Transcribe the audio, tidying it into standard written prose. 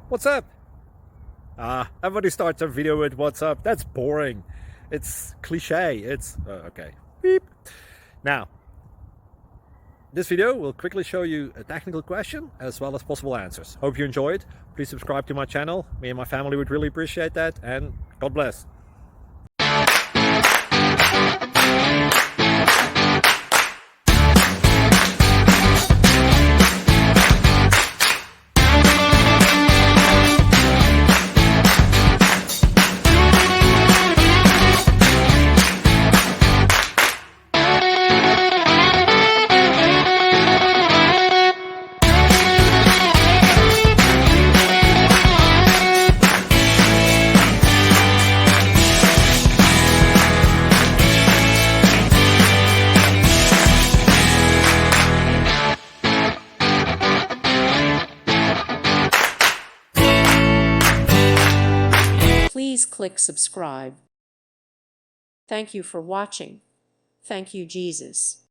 What's up? Everybody starts their video with what's up. That's boring. It's cliche. It's okay. Beep. Now, this video will quickly show you a technical question as well as possible answers. Hope you enjoyed. Please subscribe to my channel. Me and my family would really appreciate that, and God bless. Please click subscribe. Thank you for watching. Thank you, Jesus.